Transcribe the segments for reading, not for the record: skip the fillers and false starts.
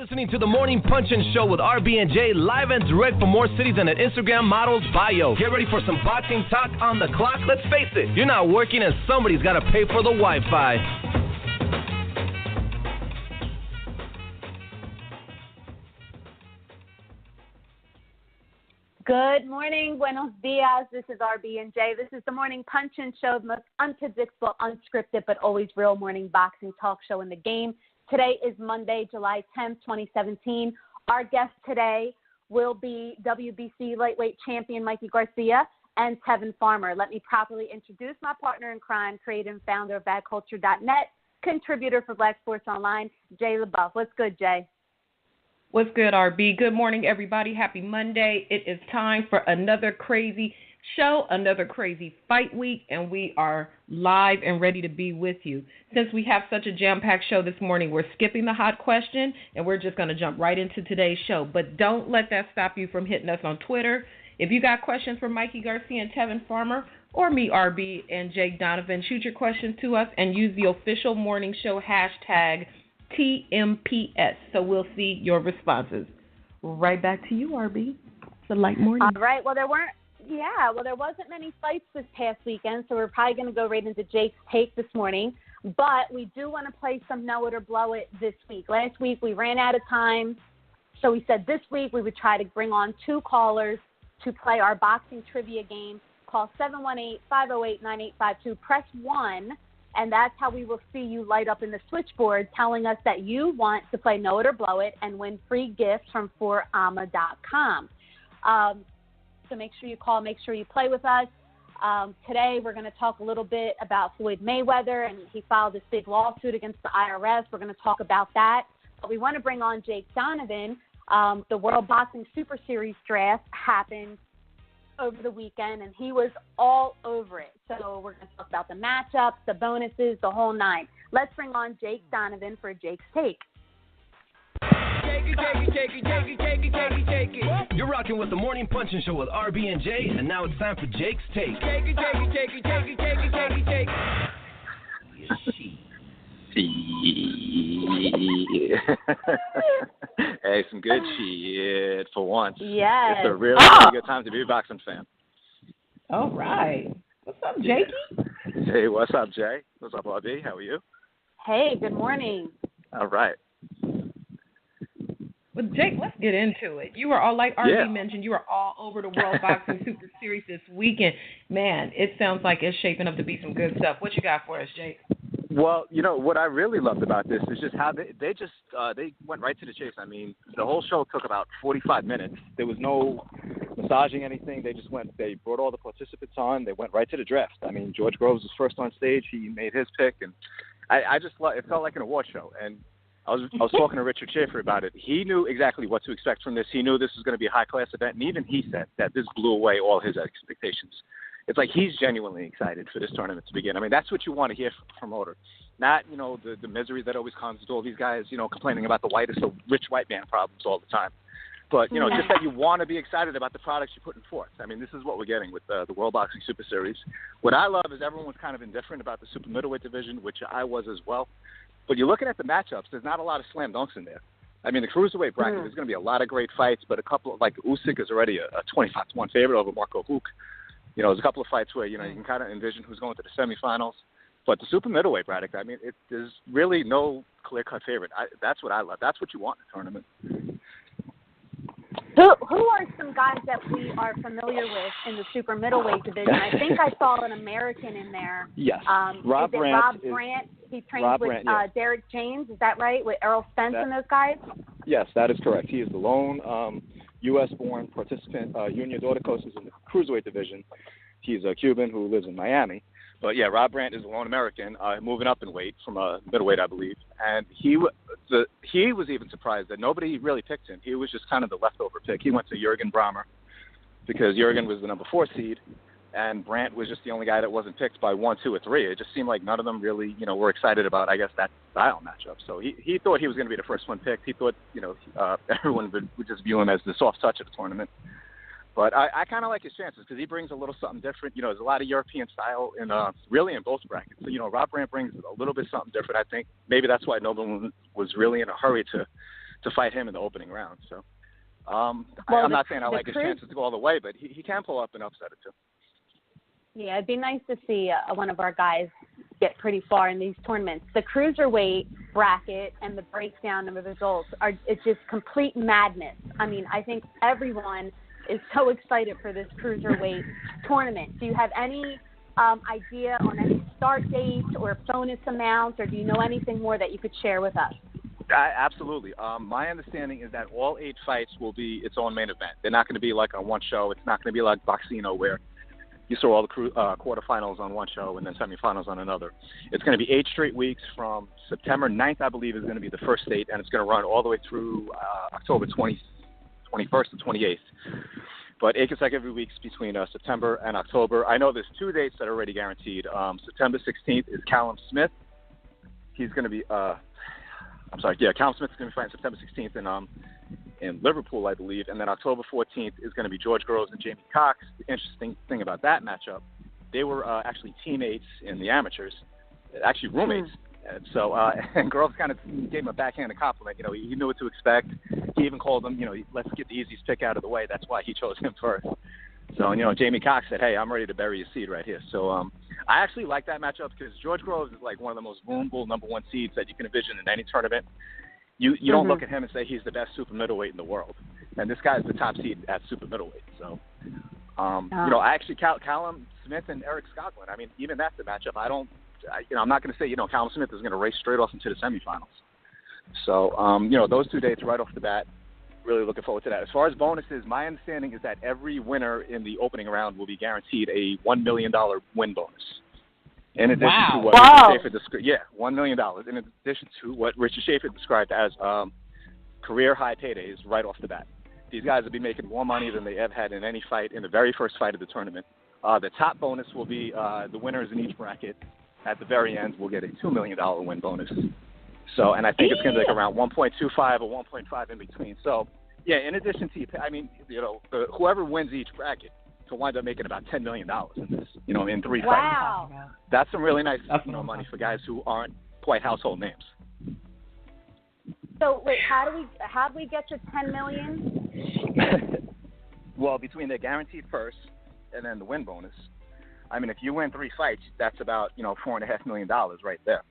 Listening to the Morning Punch-In Show with RB and J, live and direct from more cities than an Instagram model's bio. Get ready for some boxing talk on the clock. Let's face it, you're not working and somebody's got to pay for the Wi-Fi. Good morning, buenos dias. This is RB and J. This is the Morning Punch-In Show, the most unpredictable, unscripted, but always real morning boxing talk show in the game. Today is Monday, July 10th, 2017. Our guest today will be WBC lightweight champion Mikey Garcia and Tevin Farmer. Let me properly introduce my partner in crime, creator and founder of BadCulture.net, contributor for Black Sports Online, Jay LaBeouf. What's good, Jay? What's good, RB? Good morning, everybody. Happy Monday. It is time for another crazy show, another crazy fight week, and we are live and ready to be with you. Since we have such a jam-packed show this morning, we're skipping the hot question, and we're just going to jump right into today's show. But don't let that stop you from hitting us on Twitter. If you got questions for Mikey Garcia and Tevin Farmer, or me, RB, and Jake Donovan, shoot your questions to us and use the official morning show hashtag TMPS, so we'll see your responses. Right back to you, RB. It's a light morning. All right. Well, there wasn't many fights this past weekend, so we're probably going to go right into Jake's take this morning. But we do want to play some Know It or Blow It this week. Last week we ran out of time, so we said this week we would try to bring on two callers to play our boxing trivia game. Call 718-508-9852. Press 1. And that's how we will see you light up in the switchboard telling us that you want to play Know It or Blow It and win free gifts from forama.com. So make sure you call, make sure you play with us. Today we're going to talk a little bit about Floyd Mayweather, and he filed this big lawsuit against the IRS. We're going to talk about that. But we want to bring on Jake Donovan. The World Boxing Super Series draft happened over the weekend, and he was all over it. So we're going to talk about the matchups, the bonuses, the whole nine. Let's bring on Jake Donovan for Jake's take. You're rocking with the Morning Punch-In Show with RB and J, and now it's time for Jake's take. Hey, some good shit for once. Yes. It's a really good time to be a boxing fan. All right. What's up, Jakey? Hey, what's up, Jay? What's up, RB? How are you? Hey, good morning. All right. Well, Jake, let's get into it. You were all, like RB mentioned, you were all over the World Boxing Super Series this weekend. Man, it sounds like it's shaping up to be some good stuff. What you got for us, Jake? Well, you know, what I really loved about this is just how they went right to the chase. I mean, the whole show took about 45 minutes. There was no massaging anything. They brought all the participants on. They went right to the draft. I mean, George Groves was first on stage. He made his pick, and it felt like an award show. And I was talking to Richard Schaefer about it. He knew exactly what to expect from this. He knew this was going to be a high-class event, and even he said that this blew away all his expectations. It's like he's genuinely excited for this tournament to begin. I mean, that's what you want to hear from a promoter. Not, you know, the misery that always comes to all these guys, you know, complaining about the rich white man problems all the time. But, you know, just that you want to be excited about the products you're putting forth. I mean, this is what we're getting with the World Boxing Super Series. What I love is everyone's kind of indifferent about the super middleweight division, which I was as well. But you're looking at the matchups, there's not a lot of slam dunks in there. I mean, the cruiserweight bracket, there's going to be a lot of great fights, but a couple of, like, Usyk is already a 25-1 favorite over Marco Huck. You know, there's a couple of fights where, you know, you can kind of envision who's going to the semifinals. But the super middleweight bracket, I mean, there's really no clear-cut favorite. That's what I love. That's what you want in a tournament. Who are some guys that we are familiar with in the super middleweight division? I think I saw an American in there. Yes. Rob Brandt? He trains with Derek James. Is that right? With Errol Spence and those guys? Yes, that is correct. He is the lone U.S.-born participant. Junior Dorticos is in the cruiserweight division. He's a Cuban who lives in Miami. But, yeah, Rob Brandt is the lone American, moving up in weight from a middleweight, I believe. And he was even surprised that nobody really picked him. He was just kind of the leftover pick. He went to Gervonta Broner because Jurgen was the number 4 seed, and Brandt was just the only guy that wasn't picked by 1, 2, or 3. It just seemed like none of them really, you know, were excited about, I guess, that style matchup. So he thought he was going to be the first one picked. He thought, you know, everyone would just view him as the soft touch of the tournament. But I kind of like his chances because he brings a little something different. You know, there's a lot of European style really in both brackets. So, you know, Rob Brandt brings a little bit something different, I think. Maybe that's why no one was really in a hurry to to fight him in the opening round. So I'm not saying I like his chances to go all the way, but he can pull up and upset it too. Yeah, it'd be nice to see one of our guys get pretty far in these tournaments. The cruiserweight bracket and the breakdown of the results it's just complete madness. I mean, I think everyone is so excited for this cruiserweight tournament. Do you have any idea on any start dates or bonus amounts, or do you know anything more that you could share with us? Absolutely. My understanding is that all 8 fights will be its own main event. They're not going to be like on one show. It's not going to be like Boxino where you saw all the quarterfinals on one show and then semifinals on another. It's going to be 8 straight weeks from September 9th, I believe, is going to be the first date, and it's going to run all the way through October 21st and 28th. But 8 consecutive weeks between September and October. I know there's 2 dates that are already guaranteed. September 16th is Callum Smith. He's going to be Callum Smith is going to be fighting September 16th in Liverpool, I believe. And then October 14th is going to be George Groves and Jamie Cox. The interesting thing about that matchup, they were actually teammates in the amateurs, actually roommates. And so, and Groves kind of gave him a backhanded compliment. You know, he knew what to expect. He even called him, let's get the easiest pick out of the way. That's why he chose him first. So, Jamie Cox said, hey, I'm ready to bury your seed right here. So I actually like that matchup because George Groves is like one of the most vulnerable number 1 seeds that you can envision in any tournament. You don't look at him and say he's the best super middleweight in the world. And this guy's the top seed at super middleweight. So, actually Callum Smith and Eric Skoglund, I mean, even that's a matchup. I'm not going to say, Callum Smith is going to race straight off into the semifinals. So, those 2 dates right off the bat, really looking forward to that. As far as bonuses, my understanding is that every winner in the opening round will be guaranteed a $1 million win bonus. In addition to what Richard Schaefer described, $1 million. In addition to what Richard Schaefer described as career high paydays right off the bat. These guys will be making more money than they ever had in any fight in the very first fight of the tournament. The top bonus will be the winners in each bracket. At the very end, we'll get a $2 million win bonus. So, and I think it's going to be like around 1.25 or 1.5 in between. So, in addition to, whoever wins each bracket to wind up making about $10 million in this, in 3 fights. Wow. That's some really nice, money for guys who aren't quite household names. So, wait, how do we get to $10 million? Well, between the guaranteed purse and then the win bonus. I mean, if you win 3 fights, that's about, $4.5 million right there.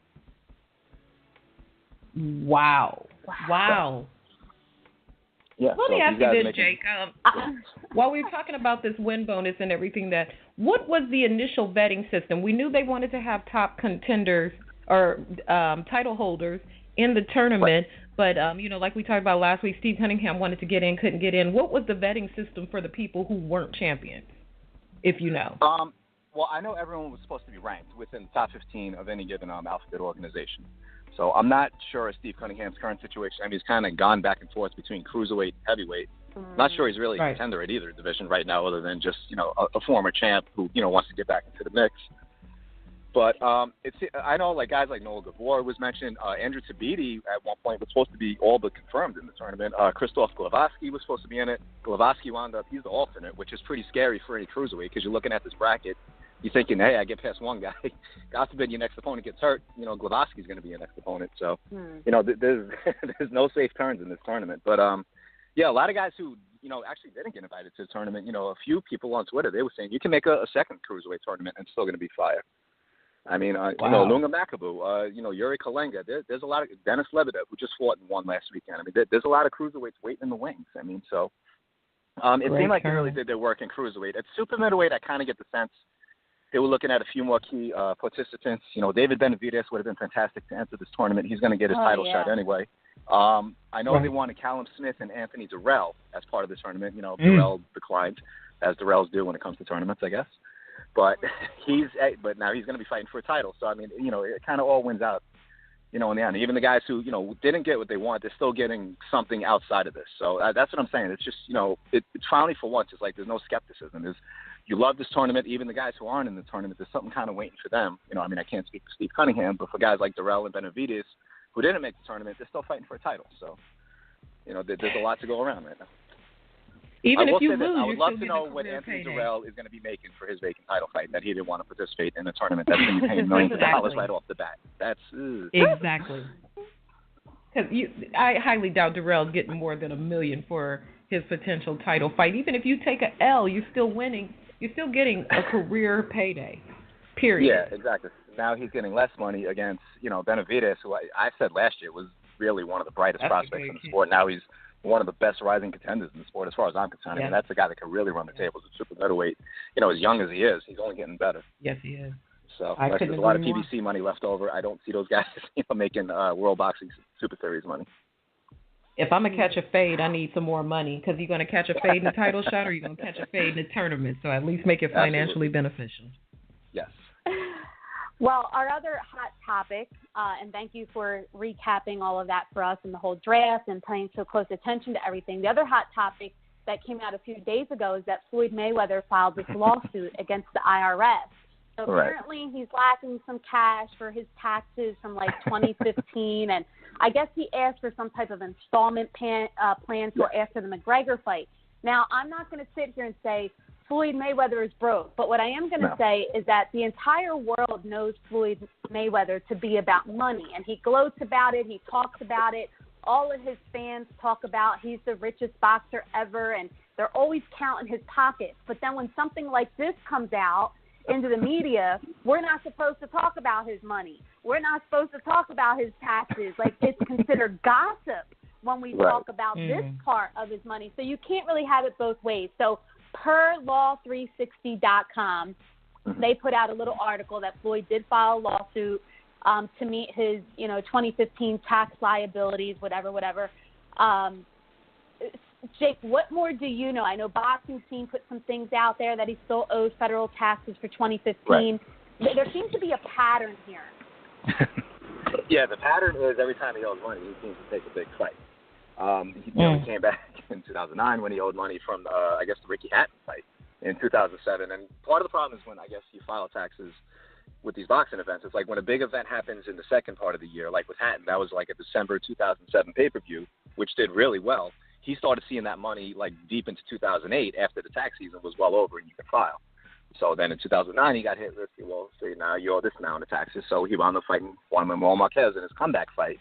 Wow. Yeah. Let me ask you this, Jake. While we were talking about this win bonus and everything, what was the initial vetting system? We knew they wanted to have top contenders or title holders in the tournament, but like we talked about last week, Steve Cunningham wanted to get in, couldn't get in. What was the vetting system for the people who weren't champions, if you know? Well, I know everyone was supposed to be ranked within the top 15 of any given alphabet organization. So I'm not sure of Steve Cunningham's current situation. I mean, he's kind of gone back and forth between cruiserweight and heavyweight. Not sure he's really a contender at either division right now, other than just, a former champ who, wants to get back into the mix. But I know like guys like Noah Gabor was mentioned. Andrew Tabiti at one point was supposed to be all but confirmed in the tournament. Krzysztof Glowacki was supposed to be in it. Glowacki wound up, he's the alternate, which is pretty scary for any cruiserweight because you're looking at this bracket. You're thinking, hey, I get past one guy. God forbid your next opponent gets hurt. Glowacki's going to be your next opponent. So, there's no safe turns in this tournament. But, a lot of guys who, actually didn't get invited to the tournament, a few people on Twitter, they were saying you can make a second cruiserweight tournament and it's still going to be fire. I mean, Lunga Makabu, Yuri Kalenga. There's a lot of Dennis Lebedev, who just fought and won last weekend. I mean, there's a lot of cruiserweights waiting in the wings. I mean, so it seemed like they really did their work in cruiserweight. At super middleweight, I kind of get the sense they were looking at a few more key participants. David Benavidez would have been fantastic to enter this tournament. He's going to get his title shot anyway. I know they wanted Callum Smith and Anthony Durrell as part of the tournament. Durrell declined, as Durrells do when it comes to tournaments, I guess. But now he's going to be fighting for a title. So, I mean, it kind of all wins out, in the end. Even the guys who, didn't get what they want, they're still getting something outside of this. So that's what I'm saying. It's just, it's finally for once, it's like there's no skepticism. You love this tournament. Even the guys who aren't in the tournament, there's something kind of waiting for them. I mean, I can't speak for Steve Cunningham, but for guys like Durrell and Benavidez who didn't make the tournament, they're still fighting for a title. So, there's a lot to go around right now. Even if you lose, I would love to know what Anthony Durrell is going to be making for his vacant title fight that he didn't want to participate in the tournament. That's going to be paying millions of dollars right off the bat. That's exactly. Because I highly doubt Darrell's getting more than $1 million for his potential title fight. Even if you take a L, you're still winning. You're still getting a career payday. Period. Yeah, exactly. Now he's getting less money against, Benavidez, who I said last year was really one of the brightest prospects in the sport. Now he's one of the best rising contenders in the sport as far as I'm concerned. Yeah. I mean, that's a guy that can really run the tables at super middleweight. As young as he is, he's only getting better. Yes, he is. So there's a lot of PBC money left over. I don't see those guys making World Boxing Super Series money. If I'm going to catch a fade, I need some more money, because you're going to catch a fade in the title shot, or you're going to catch a fade in the tournament. So at least make it financially beneficial. Yes. Well, our other hot topic, and thank you for recapping all of that for us and the whole draft and paying so close attention to everything. The other hot topic that came out a few days ago is that Floyd Mayweather filed this lawsuit against the IRS. So apparently he's lacking some cash for his taxes from 2015, and I guess he asked for some type of installment plan for after the McGregor fight. Now, I'm not going to sit here and say Floyd Mayweather is broke, but what I am going to say is that the entire world knows Floyd Mayweather to be about money, and he gloats about it, he talks about it. All of his fans talk about he's the richest boxer ever, and they're always counting his pockets. But then when something like this comes out into the media, we're not supposed to talk about his money. We're not supposed to talk about his taxes. It's considered gossip when we talk about this part of his money. So you can't really have it both ways. So per law360.com, they put out a little article that Floyd did file a lawsuit to meet his, 2015 tax liabilities, whatever. Jake, what more do you know? I know Boxing Scene put some things out there that he still owes federal taxes for 2015. Right. There seems to be a pattern here. Yeah, the pattern is every time he owes money, he seems to take a big fight. He came back in 2009 when he owed money from, the Ricky Hatton fight in 2007. And part of the problem is when, you file taxes with these boxing events. It's like when a big event happens in the second part of the year, like with Hatton, that was like a December 2007 pay-per-view, which did really well. He started seeing that money deep into 2008 after the tax season was well over and you could file. So then in 2009, he got hit with, now you owe this now in the taxes. So he wound up fighting Juan Manuel Marquez in his comeback fight.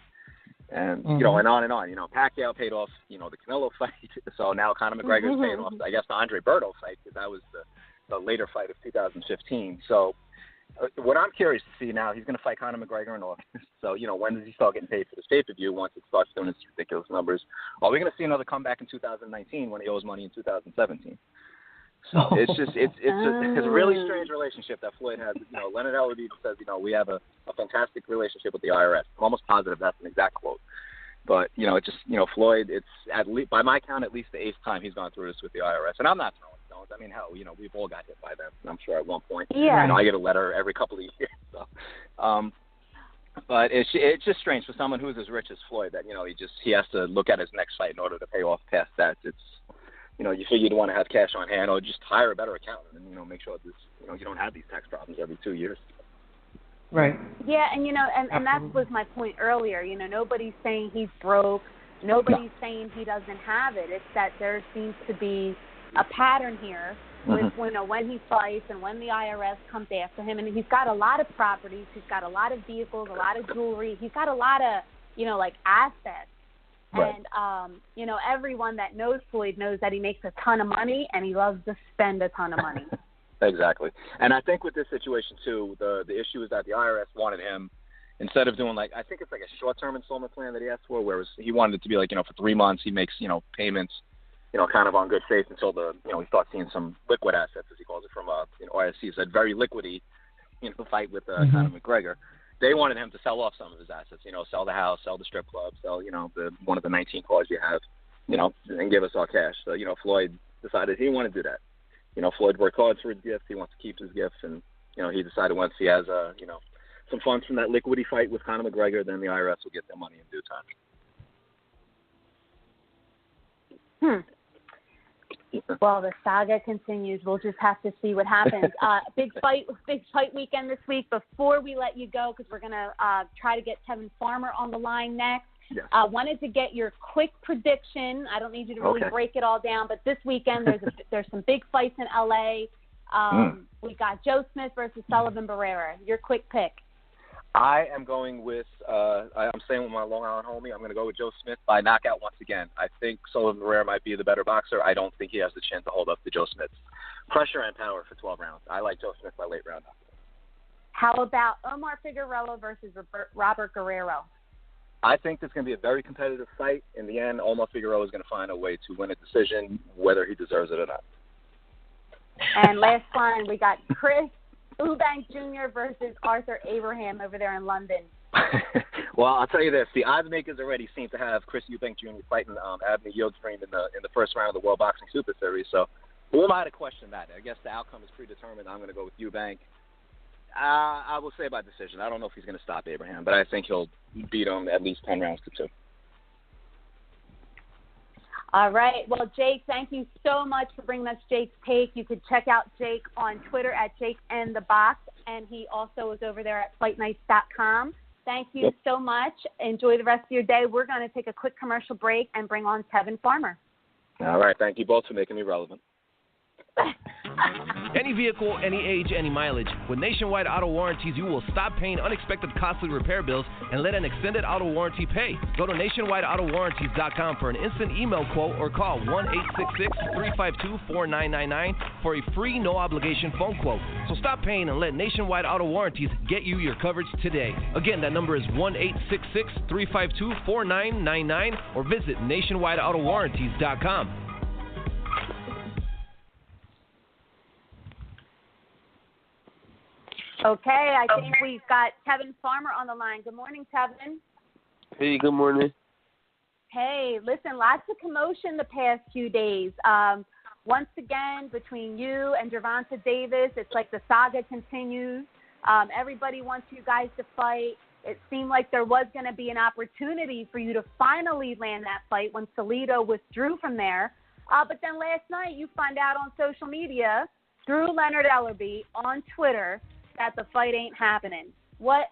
And, and on and on. Pacquiao paid off, the Canelo fight. So now Conor McGregor's paying off, the Andre Berto fight, because that was the later fight of 2015. So what I'm curious to see now, he's going to fight Conor McGregor in August. So, when does he start getting paid for this pay-per-view once it starts doing its ridiculous numbers? Are we going to see another comeback in 2019 when he owes money in 2017? So it's a really strange relationship that Floyd has. Leonard Ellerby says, we have a fantastic relationship with the IRS. I'm almost positive that's an exact quote. But, Floyd, it's by my count, at least the 8th time he's gone through this with the IRS. And I'm not throwing stones. I mean, hell, we've all got hit by them, I'm sure, at one point. Yeah. I get a letter every couple of years. So, but it's just strange for someone who's as rich as Floyd that, he has to look at his next fight in order to pay off past that. It's, you figure you'd want to have cash on hand or just hire a better accountant and, make sure this, you don't have these tax problems every 2 years. Right. Yeah, and that was my point earlier. Nobody's saying he's broke. Nobody's saying he doesn't have it. It's that there seems to be a pattern here with when he fights and when the IRS comes after him. And he's got a lot of properties. He's got a lot of vehicles, a lot of jewelry. He's got a lot of, assets. Right. And, everyone that knows Floyd knows that he makes a ton of money and he loves to spend a ton of money. Exactly. And I think with this situation, too, the issue is that the IRS wanted him, instead of doing I think it's like a short-term installment plan that he asked for, whereas he wanted it to be for 3 months, he makes, payments, kind of on good faith until he starts seeing some liquid assets, as he calls it, from, IRS. He said very liquidy, fight with Conor McGregor. They wanted him to sell off some of his assets, sell the house, sell the strip club, sell, one of the 19 cars you have, and give us our cash. So, Floyd decided he didn't want to do that. Floyd worked hard for his gifts. He wants to keep his gifts. And, he decided once he has, some funds from that liquidy fight with Conor McGregor, then the IRS will get their money in due time. Well, the saga continues. We'll just have to see what happens. Big fight weekend this week. Before we let you go, because we're going to try to get Tevin Farmer on the line next. Yes. Wanted to get your quick prediction. I don't need you to really break it all down, but this weekend there's some big fights in LA. We got Joe Smith versus Sullivan Barrera. Your quick pick. I am going with, I'm staying with my Long Island homie. I'm going to go with Joe Smith by knockout once again. I think Sullivan Barrera might be the better boxer. I don't think he has the chance to hold up to Joe Smith's pressure and power for 12 rounds. I like Joe Smith by late round. How about Omar Figueroa versus Robert Guerrero? I think this is going to be a very competitive fight. In the end, Omar Figueroa is going to find a way to win a decision, whether he deserves it or not. And last one, we got Chris Eubank Jr. versus Arthur Abraham over there in London. Well, I'll tell you this: the odds makers already seem to have Chris Eubank Jr. fighting Abner Yildirim in the first round of the World Boxing Super Series. So, who am I to question that? I guess the outcome is predetermined. I'm going to go with Eubank. I will say by decision. I don't know if he's going to stop Abraham, but I think he'll beat him at least 10 rounds to 2. All right. Well, Jake, thank you so much for bringing us Jake's take. You could check out Jake on Twitter at JakeAndTheBox, and he also is over there at FightNights.com. Thank you so much. Enjoy the rest of your day. We're going to take a quick commercial break and bring on Tevin Farmer. All right. Thank you both for making me relevant. Any vehicle, any age, any mileage. With Nationwide Auto Warranties, you will stop paying unexpected costly repair bills and let an extended auto warranty pay. Go to nationwideautowarranties.com for an instant email quote or call 1-866-352-4999 for a free no-obligation phone quote. So stop paying and let Nationwide Auto Warranties get you your coverage today. Again, that number is 1-866-352-4999 or visit nationwideautowarranties.com. Okay, I think we've got Tevin Farmer on the line. Good morning, Tevin. Hey, good morning. Hey, listen, lots of commotion the past few days. Once again, between you and Gervonta Davis, it's like the saga continues. Everybody wants you guys to fight. It seemed like there was going to be an opportunity for you to finally land that fight when Salido withdrew from there. But then last night you find out on social media through Leonard Ellerbe on Twitter that the fight ain't happening. Why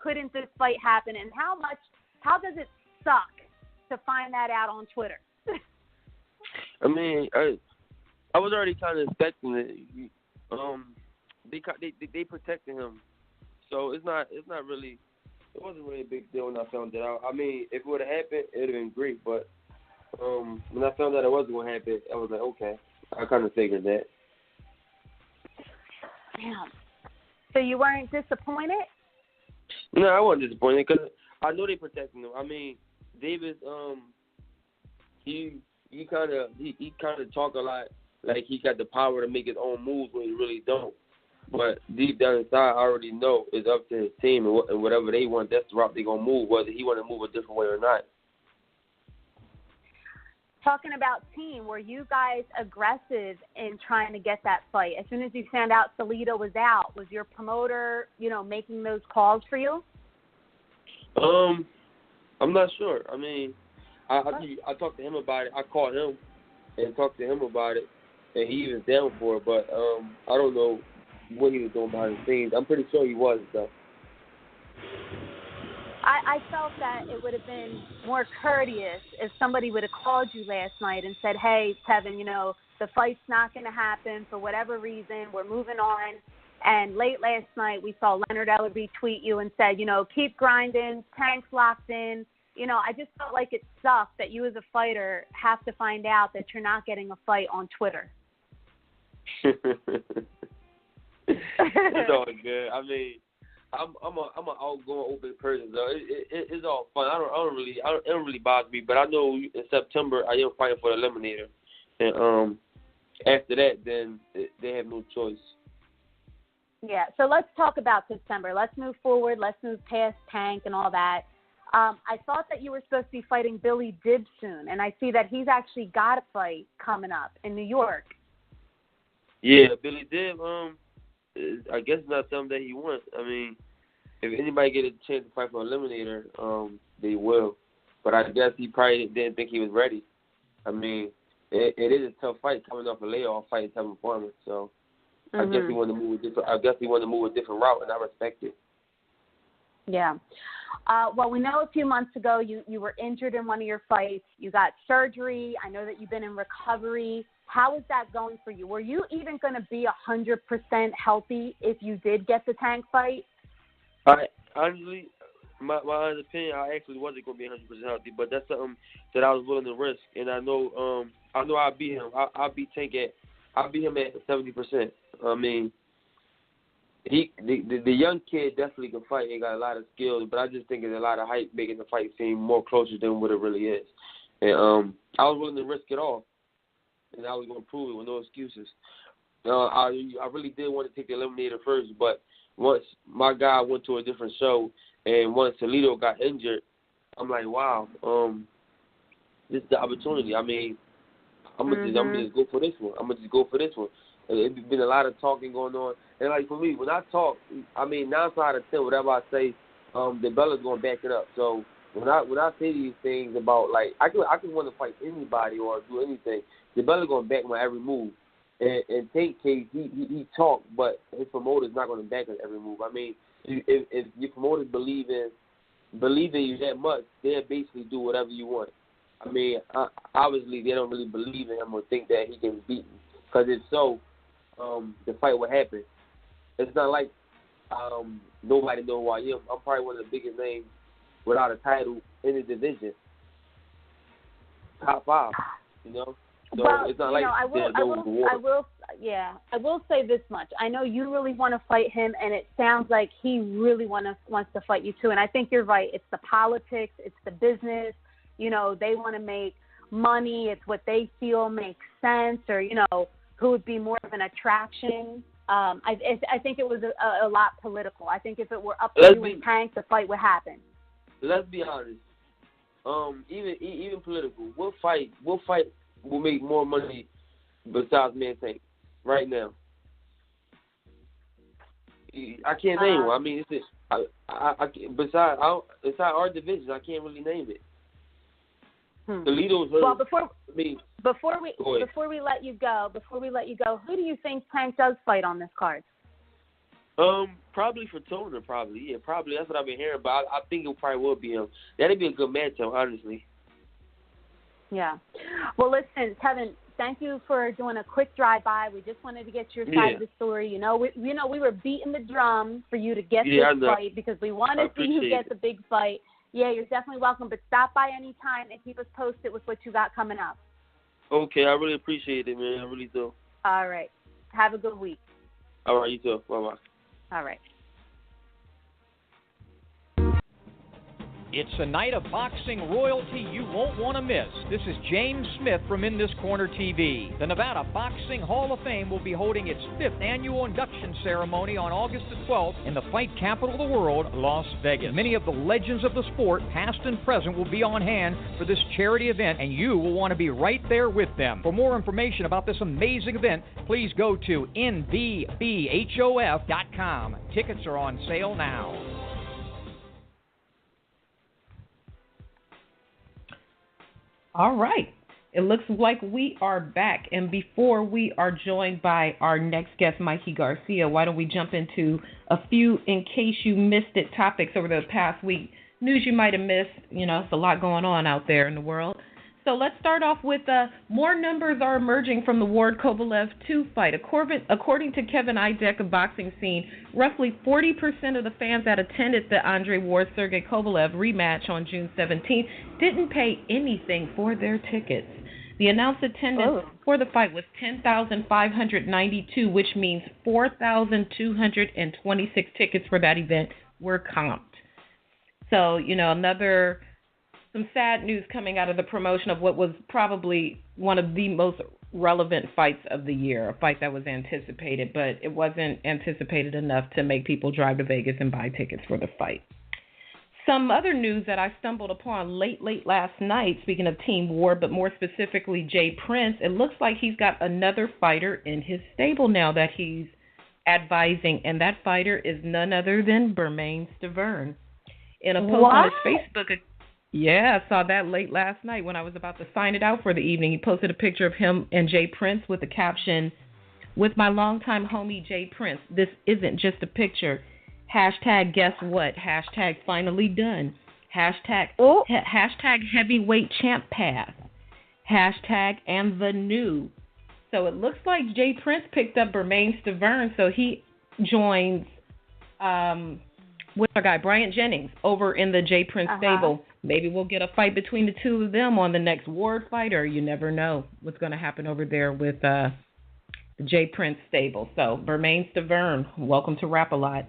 couldn't this fight happen, and how does it suck to find that out on Twitter? I mean, I was already kind of expecting it. They protected him, so it wasn't really a big deal when I found it out. I mean, if it would have happened, it would have been great, but when I found out it wasn't going to happen, I was like, okay, I kind of figured that. Damn. So you weren't disappointed? No, I wasn't disappointed because I know they protecting him. I mean, Davis, he kind of talk a lot like he got the power to make his own moves when he really don't. But deep down inside, I already know it's up to his team and whatever they want, that's the route they're gonna move, whether he want to move a different way or not. Talking about team, were you guys aggressive in trying to get that fight? As soon as you found out Salido was out, was your promoter, making those calls for you? I'm not sure. I mean, I talked to him about it. I called him and talked to him about it, and he was down for it. But I don't know what he was doing behind the scenes. I'm pretty sure he was, though. I felt that it would have been more courteous if somebody would have called you last night and said, hey, Tevin, the fight's not going to happen for whatever reason. We're moving on. And late last night, we saw Leonard Ellerbe tweet you and said, keep grinding, tank's locked in. I just felt like it sucked that you as a fighter have to find out that you're not getting a fight on Twitter. It's all good. I mean, I'm an outgoing, open person, though. It's all fun. It don't really bother me. But I know in September I am fighting for the Eliminator, and after that, then they have no choice. Yeah. So let's talk about September. Let's move forward. Let's move past Tank and all that. I thought that you were supposed to be fighting Billy Dibb soon, and I see that he's actually got a fight coming up in New York. Yeah, Billy Dibb. I guess it's not something that he wants. I mean, if anybody get a chance to fight for Eliminator, they will. But I guess he probably didn't think he was ready. I mean, it is a tough fight coming off a layoff fighting Tevin Farmer. So I guess he wanted to move a different. I guess he wanted to move a different route, and I respect it. Yeah. Well, we know a few months ago you were injured in one of your fights. You got surgery. I know that you've been in recovery. How is that going for you? Were you even going to be 100% healthy if you did get the Tank fight? I honestly, my honest opinion, I actually wasn't going to be 100% healthy, but that's something that I was willing to risk, and I know I'll beat him. I'll beat Tank I'll beat him at 70%. I mean, the young kid definitely can fight. He got a lot of skills, but I just think there's a lot of hype making the fight seem more closer than what it really is. And I was willing to risk it all, and I was going to prove it with no excuses. I really did want to take the eliminator first, but once my guy went to a different show and once Toledo got injured, I'm like, wow, this is the opportunity. I mean, I'm gonna just go for this one. It's been a lot of talking going on, and like for me, when I talk, I mean 9 out of 10, whatever I say, the Bella's gonna back it up. So when I say these things about like I can want to fight anybody or do anything, the Bella's gonna back my every move. And Tank case, he talked, but his promoter's not gonna back his every move. I mean, if your promoters believe in you that much, they'll basically do whatever you want. I mean, obviously they don't really believe in him or think that he can beat him. Because if so, the fight will happen. It's not like nobody knows who I am. I'm probably one of the biggest names without a title in the division. Top 5, you know? So well, it's not like I will say this much. I know you really want to fight him, and it sounds like he really wants to fight you too. And I think you're right. It's the politics. It's the business. You know, they want to make money. It's what they feel makes sense, or, you know, who would be more of an attraction. I think it was a lot political. I think if it were up to you and Tank, the fight would happen. Let's be honest. Even political. What fight will make more money besides me and Tank right now? I can't name one. I mean, besides our division, I can't really name it. Toledo's hurt. Well, before we let you go, who do you think Tank does fight on this card? Probably for Toner, probably. Yeah, probably. That's what I've been hearing, but I think it probably will be him. That'd be a good matchup, honestly. Yeah. Well, listen, Tevin, thank you for doing a quick drive-by. We just wanted to get your side of the story. You know, we were beating the drum for you to get this fight because we wanted to see you get the big fight. Yeah, you're definitely welcome, but stop by any time and keep us posted with what you got coming up. Okay, I really appreciate it, man. I really do. All right. Have a good week. All right, you too. Bye-bye. All right. It's a night of boxing royalty you won't want to miss. This is James Smith from In This Corner TV. The Nevada Boxing Hall of Fame will be holding its 5th annual induction ceremony on August the 12th in the fight capital of the world, Las Vegas. Many of the legends of the sport, past and present, will be on hand for this charity event, and you will want to be right there with them. For more information about this amazing event, please go to nvbhof.com. Tickets are on sale now. All right. It looks like we are back. And before we are joined by our next guest, Mikey Garcia, why don't we jump into a few, in case you missed it, topics over the past week. News you might have missed. You know, it's a lot going on out there in the world. So let's start off with more numbers are emerging from the Ward Kovalev 2 fight. According to Kevin Idek of Boxing Scene, roughly 40% of the fans that attended the Andre Ward-Sergey Kovalev rematch on June 17th didn't pay anything for their tickets. The announced attendance for the fight was 10,592, which means 4,226 tickets for that event were comped. So, you know, some sad news coming out of the promotion of what was probably one of the most relevant fights of the year, a fight that was anticipated, but it wasn't anticipated enough to make people drive to Vegas and buy tickets for the fight. Some other news that I stumbled upon late last night, speaking of Team War, but more specifically Jay Prince, it looks like he's got another fighter in his stable now that he's advising, and that fighter is none other than Bermane Stiverne. In a post on his Facebook account, yeah, I saw that late last night when I was about to sign it out for the evening. He posted a picture of him and Jay Prince with the caption, "With my longtime homie Jay Prince, this isn't just a picture. Hashtag guess what? Hashtag finally done. Hashtag heavyweight champ path. Hashtag and the new." So it looks like Jay Prince picked up Bermane Stiverne, so he joins with our guy Bryant Jennings over in the J Prince stable. Maybe we'll get a fight between the two of them on the next Ward fight, or you never know what's going to happen over there with the J Prince stable. So, Bermain Stavern, welcome to Rap-A-Lot.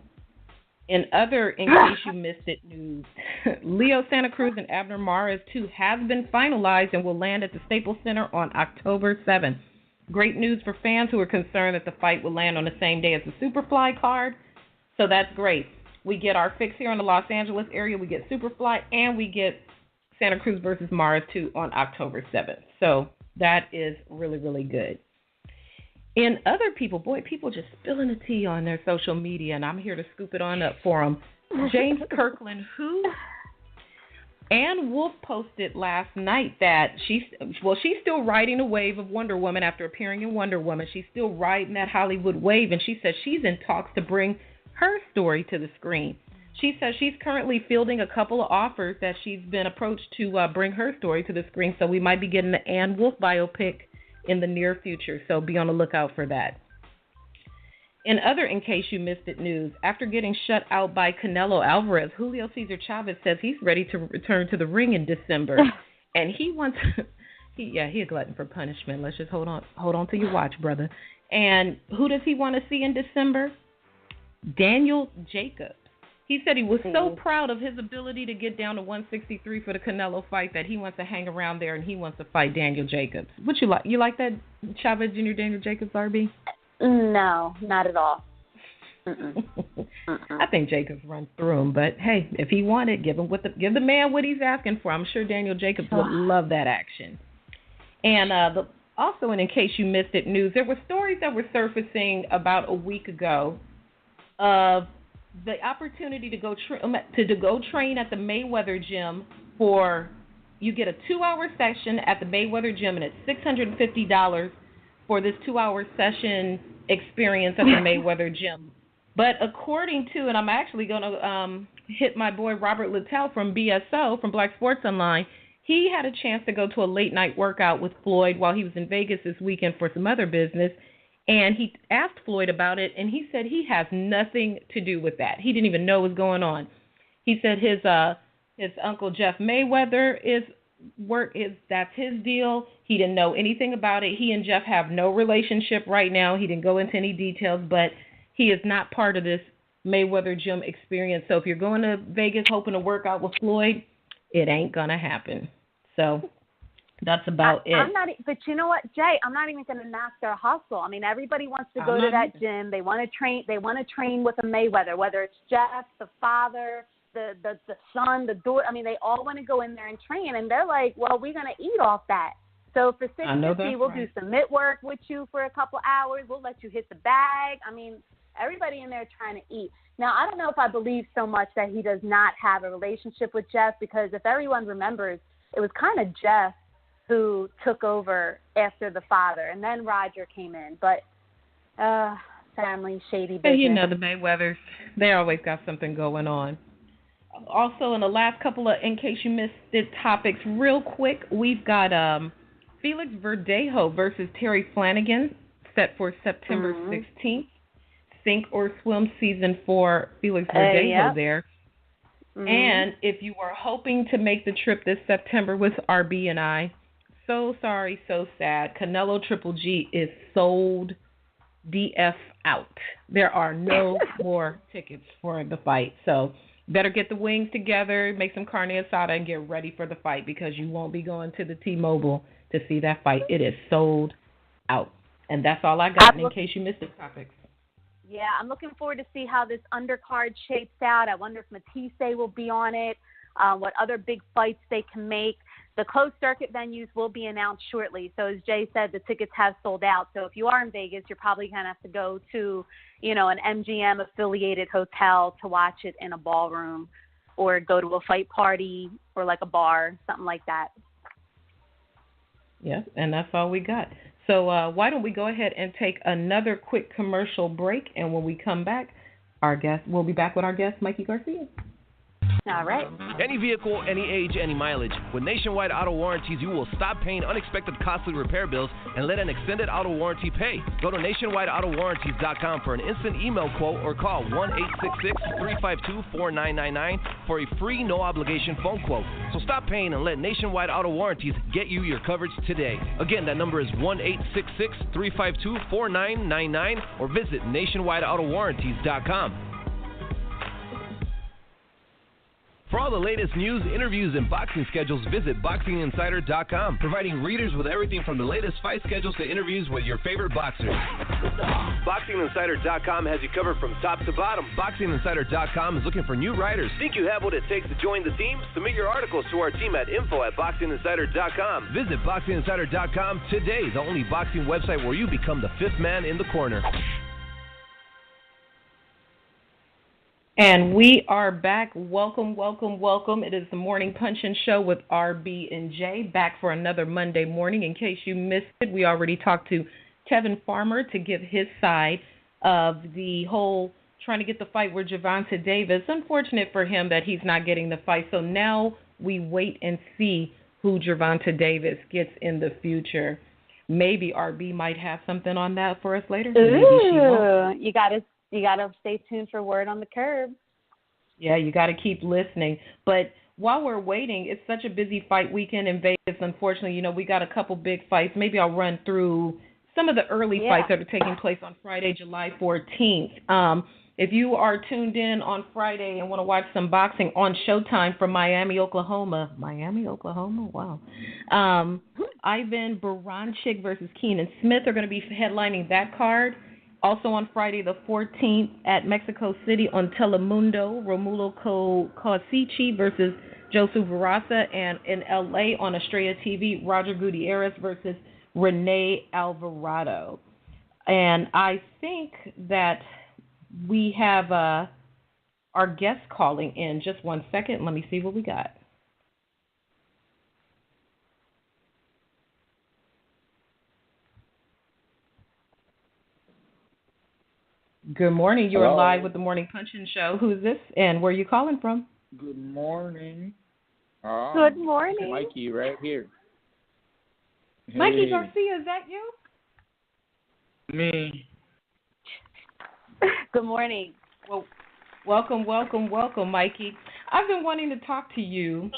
In case you missed it, news, Leo Santa Cruz and Abner Mares 2 have been finalized and will land at the Staples Center on October 7th. Great news for fans who are concerned that the fight will land on the same day as the Superfly card. So that's great. We get our fix here in the Los Angeles area. We get Superfly, and we get Santa Cruz versus Mares 2 on October 7th. So that is really, really good. In other people, people just spilling the tea on their social media, and I'm here to scoop it on up for them. James Kirkland, who Ann Wolfe posted last night that she's still riding a wave of Wonder Woman after appearing in Wonder Woman. She's still riding that Hollywood wave, and she says she's in talks to bring her story to the screen. She says she's currently fielding a couple of offers that she's been approached to bring her story to the screen, so we might be getting the Ann Wolfe biopic in the near future, so be on the lookout for that. In case you missed it news, after getting shut out by Canelo Alvarez, Julio Cesar Chavez says he's ready to return to the ring in December, and he wants he a glutton for punishment. Let's just hold on to your watch, brother. And who does he want to see in December? Daniel Jacobs. He said he was so proud of his ability to get down to 163 for the Canelo fight that he wants to hang around there and he wants to fight Daniel Jacobs. What you like? You like that Chavez Jr. Daniel Jacobs, RB? No, not at all. I think Jacobs runs through him, but hey, if he wanted, give the man what he's asking for. I'm sure Daniel Jacobs would love that action. And also, in case you missed it, news, there were stories that were surfacing about a week ago of the opportunity to go train at the Mayweather gym you get a 2-hour session at the Mayweather gym, and it's $650 for this 2-hour session experience at the Mayweather gym. But according to, and I'm actually going to hit my boy Robert Littell from BSO, from Black Sports Online, he had a chance to go to a late night workout with Floyd while he was in Vegas this weekend for some other business. And he asked Floyd about it, and he said he has nothing to do with that. He didn't even know what was going on. He said his uncle Jeff Mayweather that's his deal. He didn't know anything about it. He and Jeff have no relationship right now. He didn't go into any details, but he is not part of this Mayweather gym experience. So if you're going to Vegas hoping to work out with Floyd, it ain't gonna happen. So that's about it. But you know what, Jay? I'm not even going to knock their hustle. I mean, everybody wants to go to that gym. They want to train. They want to train with a Mayweather, whether it's Jeff, the father, the son, the daughter. I mean, they all want to go in there and train, and they're like, well, we're going to eat off that. So for $650, we'll do some mitt work with you for a couple hours. We'll let you hit the bag. I mean, everybody in there trying to eat. Now, I don't know if I believe so much that he does not have a relationship with Jeff, because if everyone remembers, it was kind of Jeff who took over after the father, and then Roger came in. But family, shady business. You know, the Mayweathers, they always got something going on. Also, in the last couple of, in case you missed it, topics, real quick, we've got Felix Verdejo versus Terry Flanagan set for September 16th. Sink or Swim season for Felix Verdejo there. And if you were hoping to make the trip this September with RB and I, so sorry, so sad. Canelo Triple G is sold DF out. There are no more tickets for the fight. So better get the wings together, make some carne asada, and get ready for the fight, because you won't be going to the T-Mobile to see that fight. It is sold out. And that's all I got in case you missed the topics. Yeah, I'm looking forward to see how this undercard shapes out. I wonder if Matisse will be on it, what other big fights they can make. The closed circuit venues will be announced shortly. So as Jay said, the tickets have sold out. So if you are in Vegas, you're probably going to have to go to, an MGM affiliated hotel to watch it in a ballroom, or go to a fight party or like a bar, something like that. Yes, and that's all we got. So why don't we go ahead and take another quick commercial break, and when we come back, we'll be back with our guest, Mikey Garcia. All right. Any vehicle, any age, any mileage. With Nationwide Auto Warranties, you will stop paying unexpected costly repair bills and let an extended auto warranty pay. Go to nationwideautowarranties.com for an instant email quote or call 1-866-352-4999 for a free no-obligation phone quote. So stop paying and let Nationwide Auto Warranties get you your coverage today. Again, that number is 1-866-352-4999 or visit nationwideautowarranties.com. For all the latest news, interviews, and boxing schedules, visit BoxingInsider.com, providing readers with everything from the latest fight schedules to interviews with your favorite boxers. BoxingInsider.com has you covered from top to bottom. BoxingInsider.com is looking for new writers. Think you have what it takes to join the team? Submit your articles to our team at info@BoxingInsider.com. Visit BoxingInsider.com today, the only boxing website where you become the fifth man in the corner. And we are back. Welcome, welcome, welcome. It is the Morning Punch-In Show with RB and J, back for another Monday morning. In case you missed it, we already talked to Tevin Farmer to give his side of the whole trying to get the fight with Gervonta Davis. Unfortunate for him that he's not getting the fight. So now we wait and see who Gervonta Davis gets in the future. Maybe RB might have something on that for us later. Maybe she won't. You gotta stay tuned for word on the curb. Yeah, you got to keep listening. But while we're waiting, it's such a busy fight weekend in Vegas. Unfortunately, we got a couple big fights. Maybe I'll run through some of the early fights that are taking place on Friday, July 14th. If you are tuned in on Friday and want to watch some boxing on Showtime from Miami, Oklahoma. Wow. Ivan Baranchik versus Keenan Smith are going to be headlining that card. Also on Friday the 14th at Mexico City on Telemundo, Romulo Cosici versus Joseph Barraza, and in L.A. on Estrella TV, Roger Gutierrez versus Rene Alvarado. And I think that we have our guest calling in. Just 1 second. Let me see what we got. Good morning. You are live with the Morning Punch-In Show. Who's this, and where are you calling from? Good morning. Good morning. Mikey, right here. Mikey Garcia, is that you? Me. Good morning. Well, welcome, Mikey. I've been wanting to talk to you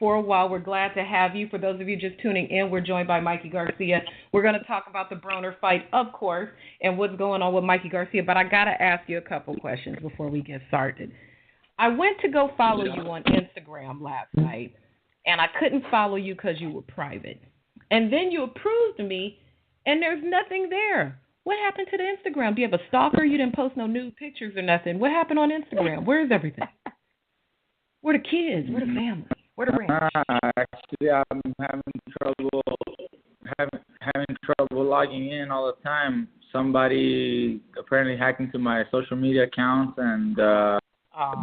for a while. We're glad to have you. For those of you just tuning in, we're joined by Mikey Garcia. We're going to talk about the Broner fight, of course, and what's going on with Mikey Garcia. But I got to ask you a couple questions before we get started. I went to go follow you on Instagram last night, and I couldn't follow you because you were private. And then you approved me, and there's nothing there. What happened to the Instagram? Do you have a stalker? You didn't post no nude pictures or nothing. What happened on Instagram? Where is everything? Where the kids? Where the family? Where the ranch? Actually, I'm having trouble logging in all the time. Somebody apparently hacked into my social media accounts and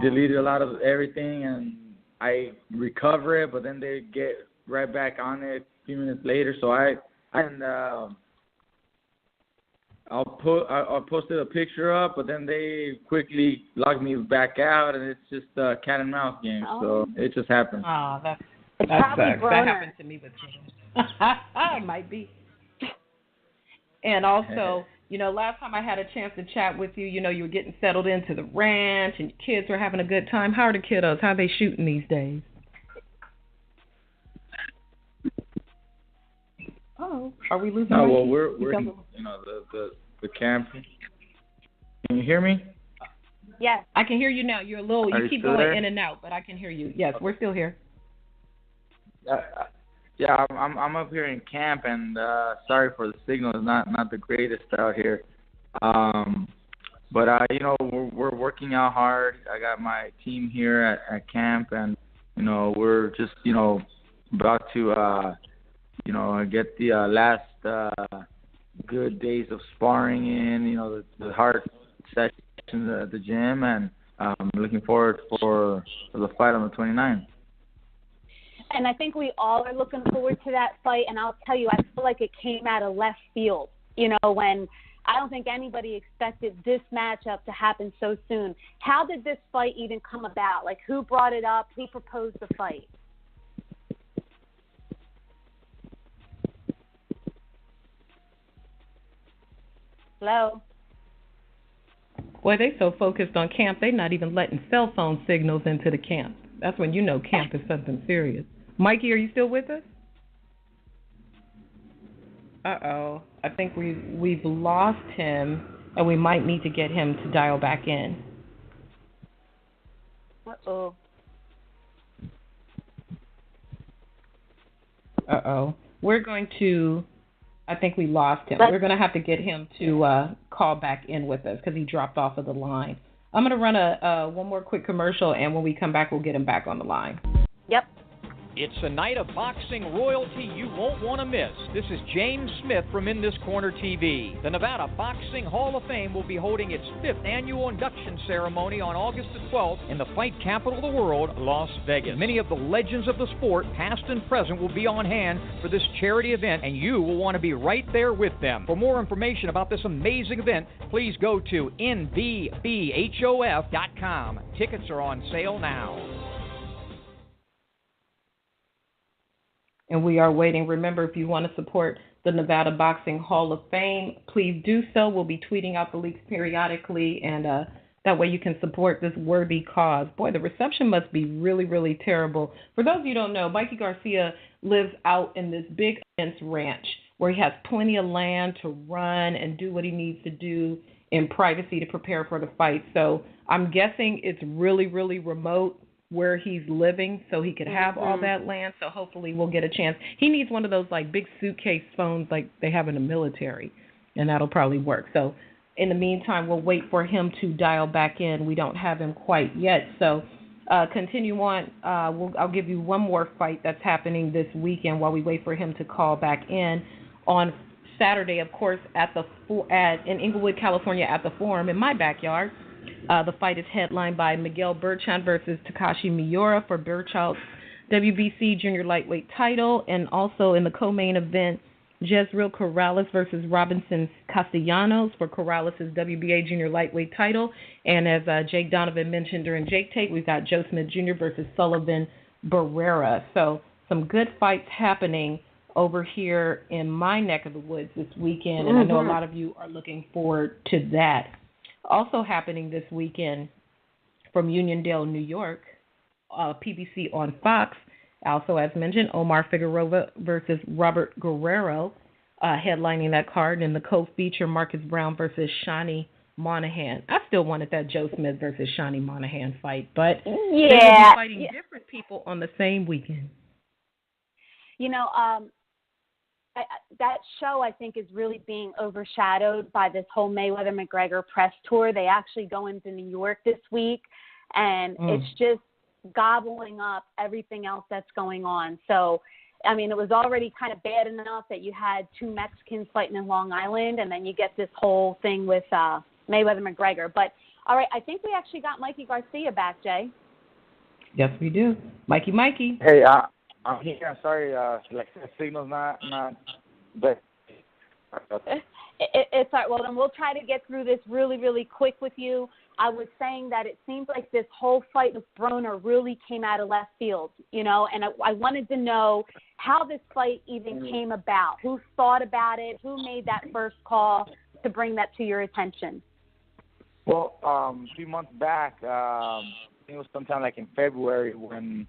deleted a lot of everything, and I recover it, but then they get right back on it a few minutes later. So I posted a picture up, but then they quickly logged me back out, and it's just a cat and mouse game. So it just happened. Oh, that sucks. That happened to me with James. It might be. And also, last time I had a chance to chat with you, you were getting settled into the ranch, and your kids were having a good time. How are the kiddos? How are they shooting these days? Oh, are we losing? Oh, well, we're the camp. Can you hear me? Yes. I can hear you now. You're a little. You keep going there? In and out, but I can hear you. Yes, we're still here. Yeah, I'm up here in camp, and sorry for the signal. It's not the greatest out here. But we're working out hard. I got my team here at camp, and we're just about to get the last good days of sparring in. The hard sessions at the gym, and I'm looking forward for the fight on the 29th. And I think we all are looking forward to that fight. And I'll tell you, I feel like it came out of left field. When I don't think anybody expected this matchup to happen so soon. How did this fight even come about? Like, who brought it up? Who proposed the fight? Hello? Boy, they so focused on camp, they're not even letting cell phone signals into the camp. That's when you know camp is something serious. Mikey, are you still with us? Uh-oh. I think we've lost him, and we might need to get him to dial back in. Uh-oh. Uh-oh. We're going to... I think we lost him. We're going to have to get him to call back in with us because he dropped off of the line. I'm going to run one more quick commercial, and when we come back, we'll get him back on the line. Yep. It's a night of boxing royalty you won't want to miss. This is James Smith from In This Corner TV. The Nevada Boxing Hall of Fame will be holding its 5th annual induction ceremony on August the 12th in the fight capital of the world, Las Vegas. Many of the legends of the sport, past and present, will be on hand for this charity event, and you will want to be right there with them. For more information about this amazing event, please go to nvbhof.com. Tickets are on sale now. And we are waiting. Remember, if you want to support the Nevada Boxing Hall of Fame, please do so. We'll be tweeting out the links periodically, and that way you can support this worthy cause. Boy, the reception must be really, really terrible. For those of you who don't know, Mikey Garcia lives out in this big immense ranch where he has plenty of land to run and do what he needs to do in privacy to prepare for the fight. So I'm guessing it's really, really remote where he's living so he could have all that land. So hopefully we'll get a chance. He needs one of those like big suitcase phones like they have in the military, and that'll probably work. So in the meantime, we'll wait for him to dial back in. We don't have him quite yet. So continue on. I'll give you one more fight that's happening this weekend while we wait for him to call back in. On Saturday, of course, in Inglewood, California, at the Forum in my backyard. The fight is headlined by Miguel Berchand versus Takashi Miura for Berchald's WBC junior lightweight title, and also in the co-main event, Jezreel Corrales versus Robinson Castellanos for Corrales' WBA junior lightweight title. And as Jake Donovan mentioned during Jake Tape, we've got Joe Smith Jr. versus Sullivan Barrera. So some good fights happening over here in my neck of the woods this weekend, and I know a lot of you are looking forward to that. Also happening this weekend from Uniondale, New York, PBC on Fox. Also, as mentioned, Omar Figueroa versus Robert Guerrero headlining that card, and the co-feature Marcus Brown versus Shani Monahan. I still wanted that Joe Smith versus Shani Monahan fight, but they will be fighting different people on the same weekend. You know, that show, I think, is really being overshadowed by this whole Mayweather-McGregor press tour. They actually go into New York this week, and it's just gobbling up everything else that's going on. So, I mean, it was already kind of bad enough that you had two Mexicans fighting in Long Island, and then you get this whole thing with Mayweather-McGregor. But, all right, I think we actually got Mikey Garcia back, Jay. Yes, we do. Mikey. Hey, I'm here. I'm sorry. The signal's not but it's all right. Well, then we'll try to get through this really, really quick with you. I was saying that it seems like this whole fight with Broner really came out of left field, you know, and I wanted to know how this fight even came about. Who thought about it? Who made that first call to bring that to your attention? Well, a few months back, I think it was sometime like in February when